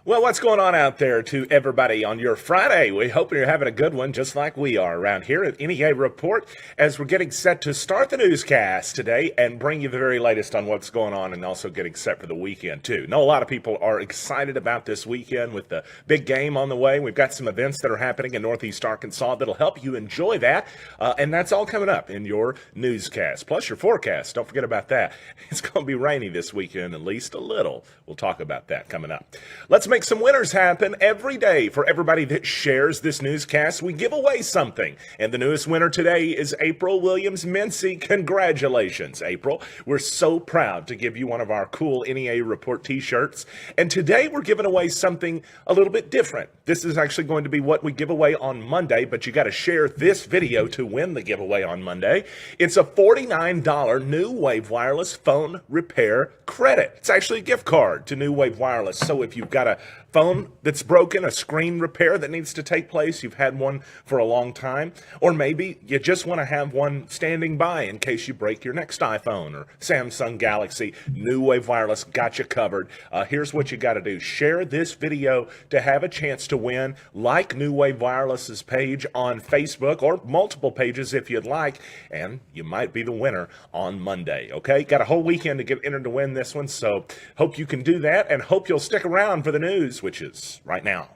Well, what's going on out there to everybody on your Friday? We hope you're having a good one, just like we are around here at NEA Report, as we're getting set to start the newscast today and bring you the very latest on what's going on, and also getting set for the weekend, too. Know a lot of people are excited about this weekend with the big game on the way. We've got some events that are happening in Northeast Arkansas that'll help you enjoy that, and that's all coming up in your newscast, plus your forecast. Don't forget about that. It's going to be rainy this weekend, at least a little. We'll talk about that coming up. Let's make some winners happen every day. For everybody that shares this newscast, we give away something. And the newest winner today is April Williams-Mincy. Congratulations, April. We're so proud to give you one of our cool NEA Report t-shirts. And today we're giving away something a little bit different. This is actually going to be what we give away on Monday, but you got to share this video to win the giveaway on Monday. It's a $49 New Wave Wireless phone repair credit. It's actually a gift card to New Wave Wireless. So if you've got a phone that's broken, a screen repair that needs to take place, you've had one for a long time, or maybe you just want to have one standing by in case you break your next iPhone or Samsung Galaxy, New Wave Wireless got you covered. Here's what you got to do. Share this video to have a chance to win. Like New Wave Wireless's page on Facebook, or multiple pages if you'd like, and you might be the winner on Monday, okay? Got a whole weekend to get entered to win this one, so hope you can do that, and hope you'll stick around for the news, which is right now.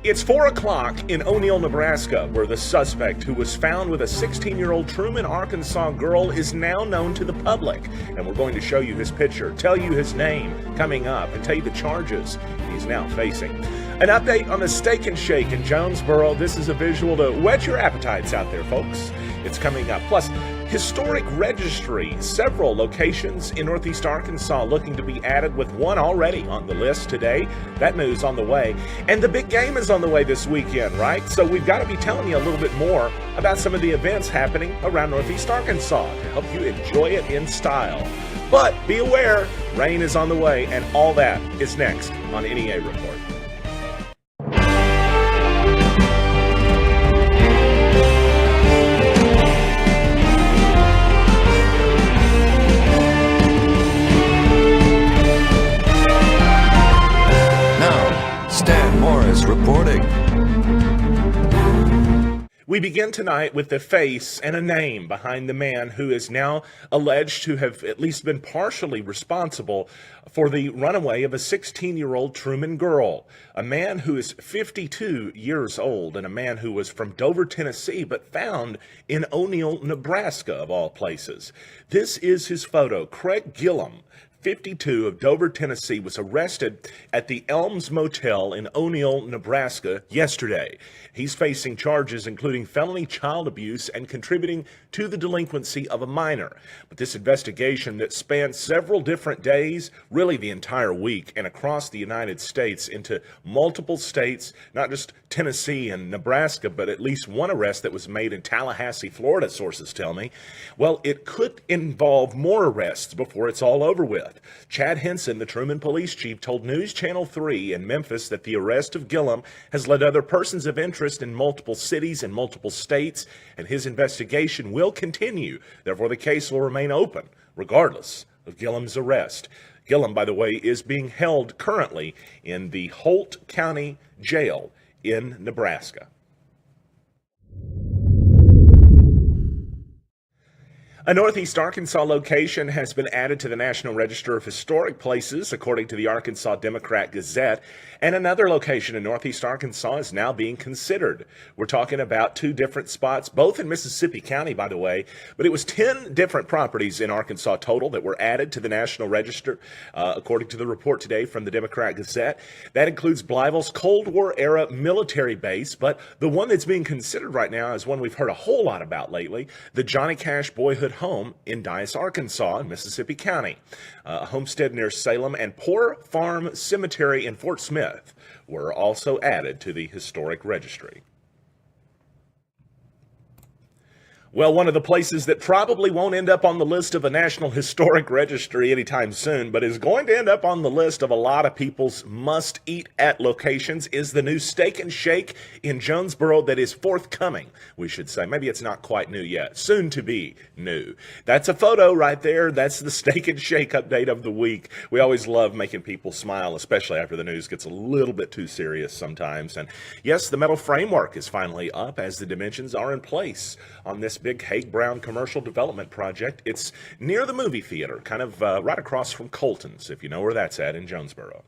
It's 4 o'clock in O'Neill, Nebraska, where the suspect who was found with a 16-year-old Truman, Arkansas girl is now known to the public. And we're going to show you his picture, tell you his name coming up, and tell you the charges he's now facing. An update on the Steak and Shake in Jonesboro. This is a visual to whet your appetites out there, folks. It's coming up. Plus, Historic Registry, several locations in Northeast Arkansas looking to be added, with one already on the list today. That news on the way. And the big game is on the way this weekend, right? So we've got to be telling you a little bit more about some of the events happening around Northeast Arkansas to help you enjoy it in style. But be aware, rain is on the way, and all that is next on NEA Report. Reporting. We begin tonight with the face and a name behind the man who is now alleged to have at least been partially responsible for the runaway of a 16-year-old Truman girl. A man who is 52 years old, and a man who was from Dover, Tennessee, but found in O'Neill, Nebraska, of all places. This is his photo. Craig Gillum, 52, of Dover, Tennessee, was arrested at the Elms Motel in O'Neill, Nebraska yesterday. He's facing charges including felony child abuse and contributing to the delinquency of a minor. But this investigation that spanned several different days, really the entire week, and across the United States into multiple states, not just Tennessee and Nebraska, but at least one arrest that was made in Tallahassee, Florida, sources tell me. Well, it could involve more arrests before it's all over with. Chad Henson, the Truman police chief, told News Channel 3 in Memphis that the arrest of Gillum has led other persons of interest in multiple cities and multiple states, and his investigation will continue. Therefore, the case will remain open, regardless of Gillum's arrest. Gillum, by the way, is being held currently in the Holt County Jail in Nebraska. A Northeast Arkansas location has been added to the National Register of Historic Places, according to the Arkansas Democrat-Gazette, and another location in Northeast Arkansas is now being considered. We're talking about two different spots, both in Mississippi County, by the way, but it was 10 different properties in Arkansas total that were added to the National Register, according to the report today from the Democrat-Gazette. That includes Blyville's Cold War-era military base, but the one that's being considered right now is one we've heard a whole lot about lately, the Johnny Cash Boyhood Home in Dice, Arkansas, in Mississippi County. A homestead near Salem and Poor Farm Cemetery in Fort Smith were also added to the Historic Registry. Well, one of the places that probably won't end up on the list of a National Historic Registry anytime soon, but is going to end up on the list of a lot of people's must-eat-at locations is the new Steak and Shake in Jonesboro that is forthcoming, we should say. Maybe it's not quite new yet. Soon to be new. That's a photo right there. That's the Steak and Shake update of the week. We always love making people smile, especially after the news gets a little bit too serious sometimes. And yes, the metal framework is finally up as the dimensions are in place on this big Haig Brown commercial development project. It's near the movie theater, kind of right across from Colton's, if you know where that's at in Jonesboro.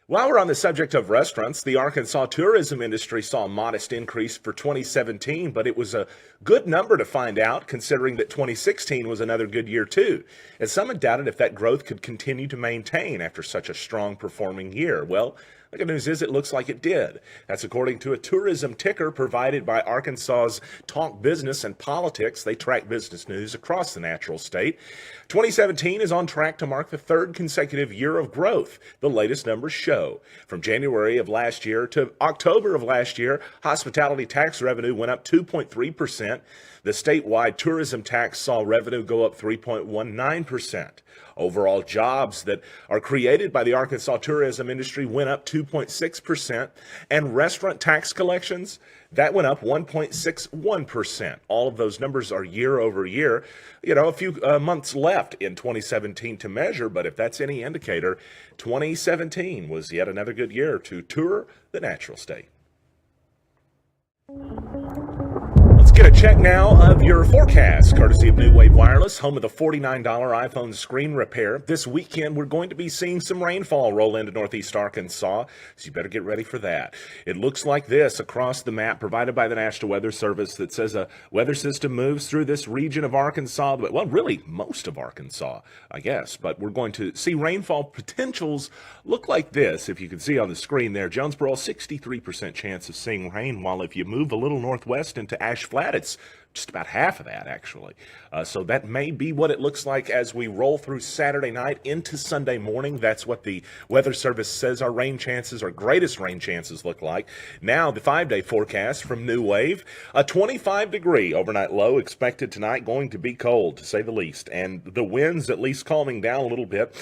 While we're on the subject of restaurants, the Arkansas tourism industry saw a modest increase for 2017, but it was a good number to find out, considering that 2016 was another good year too. And some had doubted if that growth could continue to maintain after such a strong performing year. Well, the good news is it looks like it did. That's according to a tourism ticker provided by Arkansas's Talk Business and Politics. They track business news across the natural state. 2017 is on track to mark the third consecutive year of growth, the latest numbers show. From January of last year to October of last year, hospitality tax revenue went up 2.3%. The statewide tourism tax saw revenue go up 3.19%. Overall jobs that are created by the Arkansas tourism industry went up 2.6%, and restaurant tax collections, that went up 1.61%. All of those numbers are year over year. You know, a few months left in 2017 to measure, but if that's any indicator, 2017 was yet another good year to tour the natural state. Get a check now of your forecast, courtesy of New Wave Wireless, home of the $49 iPhone screen repair. This weekend, we're going to be seeing some rainfall roll into northeast Arkansas, so you better get ready for that. It looks like this across the map provided by the National Weather Service that says a weather system moves through this region of Arkansas, well, really most of Arkansas, I guess, but we're going to see rainfall potentials look like this. If you can see on the screen there, Jonesboro, 63% chance of seeing rain, while if you move a little northwest into Ash Flat, it's just about half of that, actually. So that may be what it looks like as we roll through Saturday night into Sunday morning. That's what the Weather Service says our rain chances, our greatest rain chances look like. Now, the 5-day forecast from New Wave, a 25-degree overnight low expected tonight, going to be cold, to say the least, and the winds at least calming down a little bit,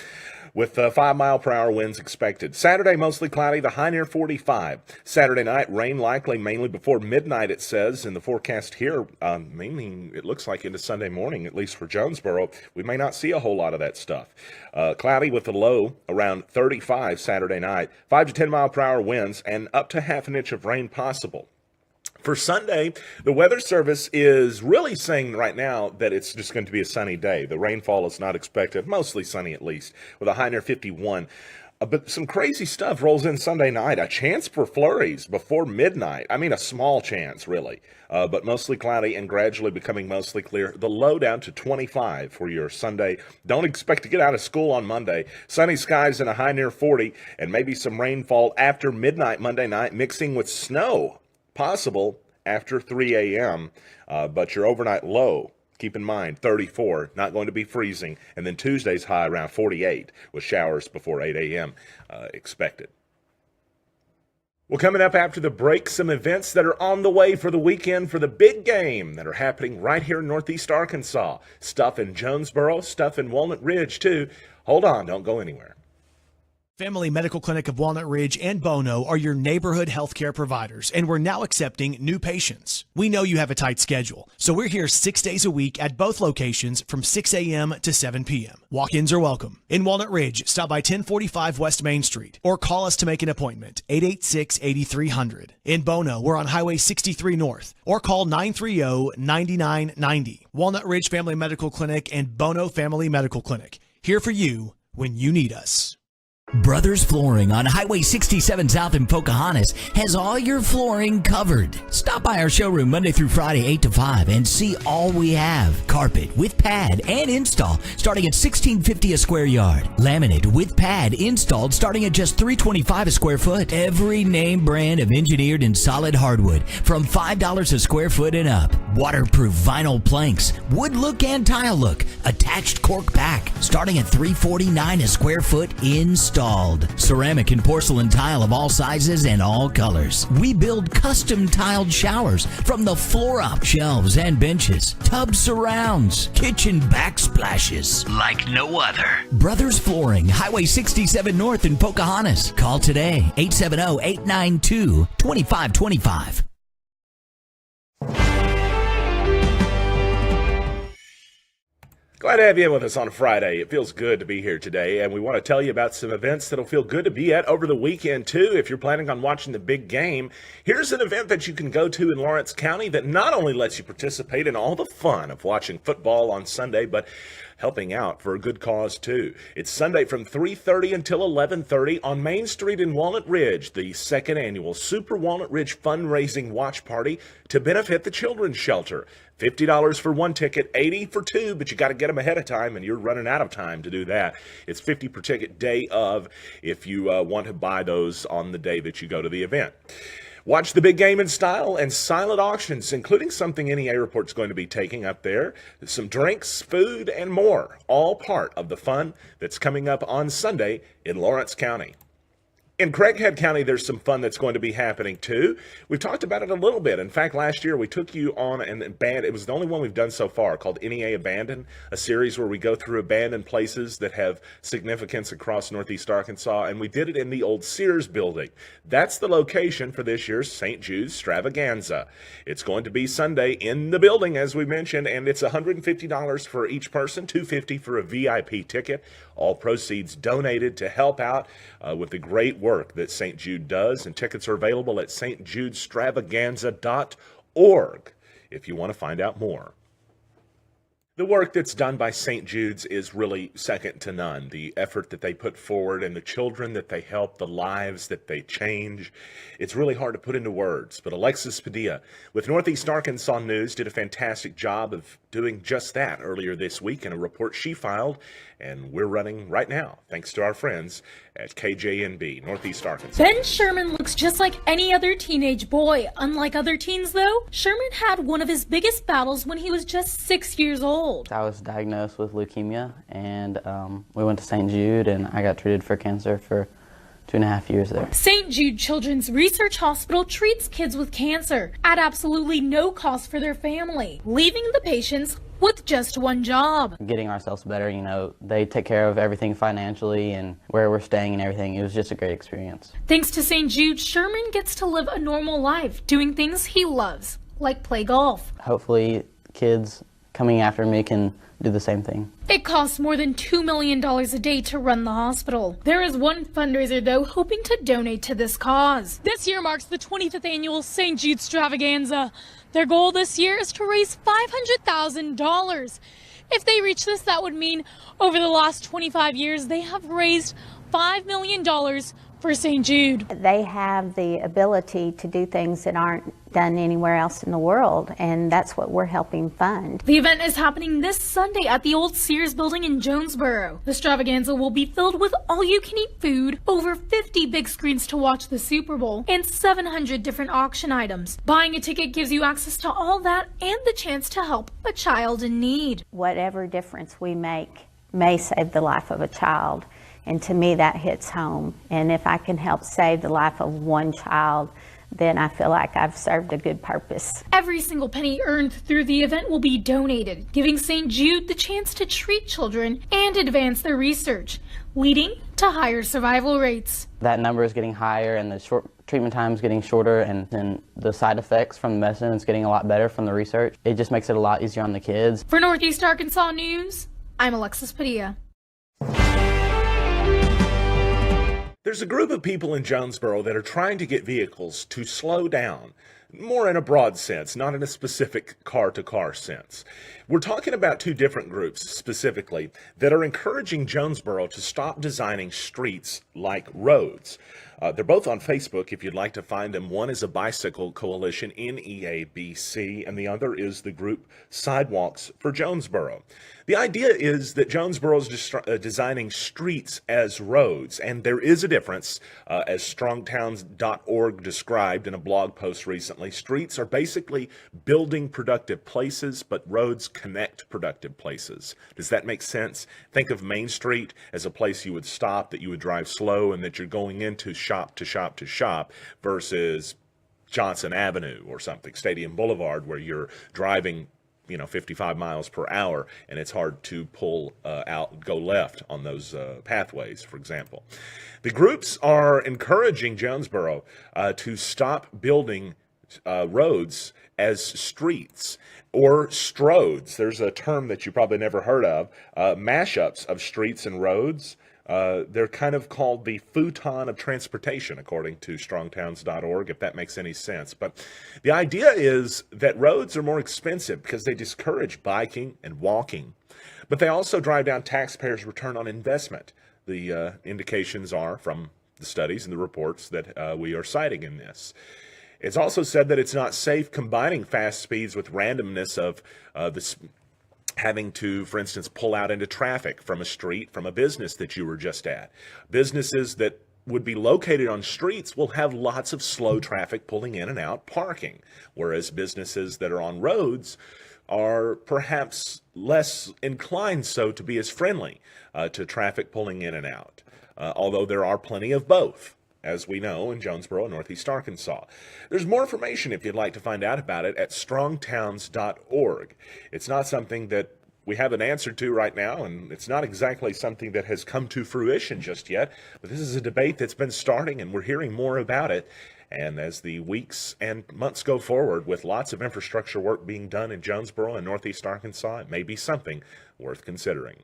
with 5-mile-per-hour winds expected. Saturday, mostly cloudy, the high near 45. Saturday night, rain likely mainly before midnight, it says in the forecast here, mainly it looks like into Sunday morning, at least for Jonesboro. We may not see a whole lot of that stuff. Cloudy with a low around 35 Saturday night, 5 to 10-mile-per-hour winds, and up to half an inch of rain possible. For Sunday, the Weather Service is really saying right now that it's just going to be a sunny day. The rainfall is not expected, mostly sunny at least, with a high near 51. But some crazy stuff rolls in Sunday night. A chance for flurries before midnight. I mean, a small chance, really, but mostly cloudy and gradually becoming mostly clear. The low down to 25 for your Sunday. Don't expect to get out of school on Monday. Sunny skies and a high near 40, and maybe some rainfall after midnight Monday night, mixing with snow possible after 3 a.m., but your overnight low, keep in mind, 34, not going to be freezing, and then Tuesday's high around 48, with showers before 8 a.m. Expected. Well, coming up after the break, some events that are on the way for the weekend for the big game that are happening right here in northeast Arkansas. Stuff in Jonesboro, stuff in Walnut Ridge, too. Hold on, don't go anywhere. Family Medical Clinic of Walnut Ridge and Bono are your neighborhood healthcare providers, and we're now accepting new patients. We know you have a tight schedule, so we're here 6 days a week at both locations from 6 a.m. to 7 p.m. Walk-ins are welcome. In Walnut Ridge, stop by 1045 West Main Street or call us to make an appointment, 886-8300. In Bono, we're on Highway 63 North or call 930-9990. Walnut Ridge Family Medical Clinic and Bono Family Medical Clinic, here for you when you need us. Brothers Flooring on Highway 67 South in Pocahontas has all your flooring covered. Stop by our showroom Monday through Friday 8 to 5 and see all we have. Carpet with pad and install starting at $16.50 a square yard. Laminate with pad installed starting at just $3.25 a square foot. Every name brand of engineered and solid hardwood from $5 a square foot and up. Waterproof vinyl planks, wood look and tile look, attached cork back starting at $3.49 a square foot installed. installed. Ceramic and porcelain tile of all sizes and all colors. We build custom tiled showers from the floor up, shelves and benches, tub surrounds, kitchen backsplashes like no other. Brothers Flooring, Highway 67 North in Pocahontas. Call today, 870-892-2525. Glad to have you in with us on a Friday. It feels good to be here today, and we want to tell you about some events that'll feel good to be at over the weekend, too. If you're planning on watching the big game, here's an event that you can go to in Lawrence County that not only lets you participate in all the fun of watching football on Sunday, but helping out for a good cause, too. It's Sunday from 3:30 until 11:30 on Main Street in Walnut Ridge, the second annual Super Walnut Ridge fundraising watch party to benefit the Children's Shelter. $50 for one ticket, $80 for two, but you got to get them ahead of time, and you're running out of time to do that. It's $50 per ticket day of if you want to buy those on the day that you go to the event. Watch the big game in style and silent auctions, including something NEA Report's going to be taking up there, some drinks, food, and more, all part of the fun that's coming up on Sunday in Lawrence County. In Craighead County, there's some fun that's going to be happening, too. We've talked about it a little bit. In fact, last year we took you on an it was the only one we've done so far, called NEA Abandoned, a series where we go through abandoned places that have significance across Northeast Arkansas, and we did it in the old Sears building. That's the location for this year's St. Jude's Stravaganza. It's going to be Sunday in the building, as we mentioned, and it's $150 for each person, $250 for a VIP ticket. All proceeds donated to help out with the great work that St. Jude does, and tickets are available at stjudesstravaganza.org if you want to find out more. The work that's done by St. Jude's is really second to none. The effort that they put forward and the children that they help, the lives that they change, it's really hard to put into words. But Alexis Padilla with Northeast Arkansas News did a fantastic job of doing just that earlier this week in a report she filed, and we're running right now, thanks to our friends at KJNB, Northeast Arkansas. Ben Sherman looks just like any other teenage boy. Unlike other teens, though, Sherman had one of his biggest battles when he was just 6 years old. I was diagnosed with leukemia, and we went to St. Jude, and I got treated for cancer for 2.5 years there. St. Jude Children's Research Hospital treats kids with cancer at absolutely no cost for their family, leaving the patients with just one job. Getting ourselves better, they take care of everything financially and where we're staying and everything. It was just a great experience. Thanks to St. Jude, Sherman gets to live a normal life, doing things he loves, like play golf. Hopefully kids coming after me can do the same thing. It costs more than $2 million a day to run the hospital. There is one fundraiser, though, hoping to donate to this cause. This year marks the 25th annual St. Jude Stravaganza. Their goal this year is to raise $500,000. If they reach this, that would mean over the last 25 years, they have raised $5 million for St. Jude. They have the ability to do things that aren't done anywhere else in the world, and that's what we're helping fund. The event is happening this Sunday at the old Sears building in Jonesboro. The Stravaganza will be filled with all-you-can-eat food, over 50 big screens to watch the Super Bowl, and 700 different auction items. Buying a ticket gives you access to all that and the chance to help a child in need. Whatever difference we make may save the life of a child. And to me, that hits home. And if I can help save the life of one child, then I feel like I've served a good purpose. Every single penny earned through the event will be donated, giving St. Jude the chance to treat children and advance their research, leading to higher survival rates. That number is getting higher, and the short treatment time is getting shorter, and then the side effects from the medicine is getting a lot better from the research. It just makes it a lot easier on the kids. For Northeast Arkansas News, I'm Alexis Padilla. There's a group of people in Jonesboro that are trying to get vehicles to slow down, more in a broad sense, not in a specific car-to-car sense. We're talking about two different groups specifically that are encouraging Jonesboro to stop designing streets like roads. They're both on Facebook if you'd like to find them. One is a bicycle coalition, NEABC, and the other is the group Sidewalks for Jonesboro. The idea is that Jonesboro is designing streets as roads, and there is a difference, as strongtowns.org described in a blog post recently. recently, streets are basically building productive places, but roads connect productive places. Does that make sense? Think of Main Street as a place you would stop, that you would drive slow, and that you're going into shop to shop to shop, versus Johnson Avenue or something, Stadium Boulevard, where you're driving 55 miles per hour, and it's hard to pull go left on those pathways, for example. The groups are encouraging Jonesboro to stop building roads as streets or stroads. There's a term that you probably never heard of, mashups of streets and roads. They're kind of called the futon of transportation, according to strongtowns.org, if that makes any sense. But the idea is that roads are more expensive because they discourage biking and walking, but they also drive down taxpayers' return on investment. The indications are from the studies and the reports that we are citing in this. It's also said that it's not safe combining fast speeds with randomness of having to, for instance, pull out into traffic from a street, from a business that you were just at. Businesses that would be located on streets will have lots of slow traffic pulling in and out, parking, whereas businesses that are on roads are perhaps less inclined so to be as friendly to traffic pulling in and out, although there are plenty of both, as we know, in Jonesboro and Northeast Arkansas. There's more information if you'd like to find out about it at strongtowns.org. It's not something that we have an answer to right now, and it's not exactly something that has come to fruition just yet, but this is a debate that's been starting, and we're hearing more about it. And as the weeks and months go forward, with lots of infrastructure work being done in Jonesboro and Northeast Arkansas, it may be something worth considering.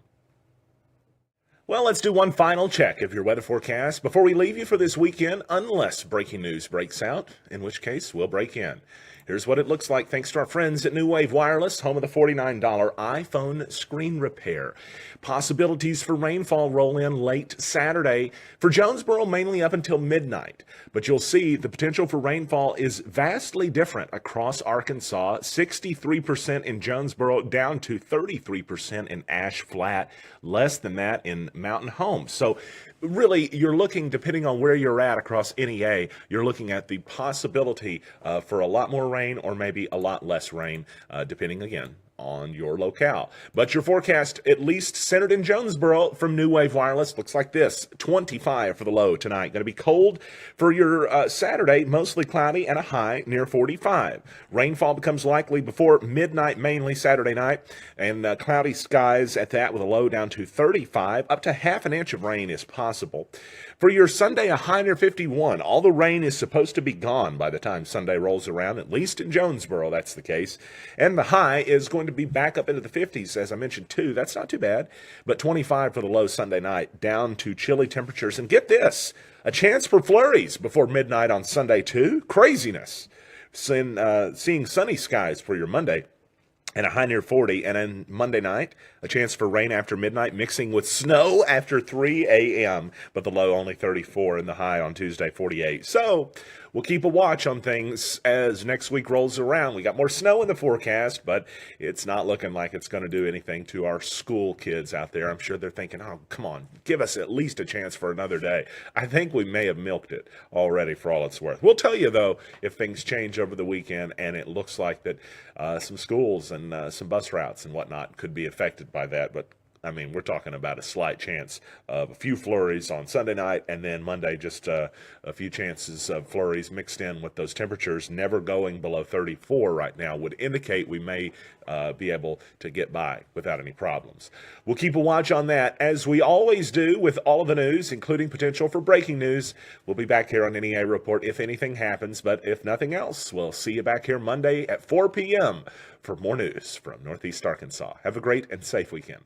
Well, let's do one final check of your weather forecast before we leave you for this weekend, unless breaking news breaks out, in which case we'll break in. Here's what it looks like thanks to our friends at New Wave Wireless, home of the $49 iPhone screen repair. Possibilities for rainfall roll in late Saturday. For Jonesboro, mainly up until midnight. But you'll see the potential for rainfall is vastly different across Arkansas. 63% in Jonesboro, down to 33% in Ash Flat, less than that in Mountain Home. So really, you're looking, depending on where you're at across NEA, you're looking at the possibility for a lot more rain or maybe a lot less rain, depending, again, on your locale. But your forecast, at least centered in Jonesboro from New Wave Wireless, looks like this. 25 for the low tonight. Going to be cold for your Saturday, mostly cloudy and a high near 45. Rainfall becomes likely before midnight, mainly Saturday night, and cloudy skies at that with a low down to 35. Up to half an inch of rain is possible. For your Sunday, a high near 51. All the rain is supposed to be gone by the time Sunday rolls around, at least in Jonesboro, that's the case. And the high is going to be back up into the 50s, as I mentioned, too. That's not too bad. But 25 for the low Sunday night, down to chilly temperatures. And get this, a chance for flurries before midnight on Sunday, too. Craziness. Seeing sunny skies for your Monday, and a high near 40. And then Monday night, a chance for rain after midnight, mixing with snow after 3 a.m., but the low only 34 and the high on Tuesday, 48. So we'll keep a watch on things as next week rolls around. We got more snow in the forecast, but it's not looking like it's going to do anything to our school kids out there. I'm sure they're thinking, oh, come on, give us at least a chance for another day. I think we may have milked it already for all it's worth. We'll tell you, though, if things change over the weekend, and it looks like that some schools and some bus routes and whatnot could be affected by that. But I mean, we're talking about a slight chance of a few flurries on Sunday night, and then Monday just a few chances of flurries mixed in with those temperatures never going below 34 right now would indicate we may be able to get by without any problems. We'll keep a watch on that, as we always do with all of the news, including potential for breaking news. We'll be back here on NEA Report if anything happens, but if nothing else, we'll see you back here Monday at 4 p.m. for more news from Northeast Arkansas. Have a great and safe weekend.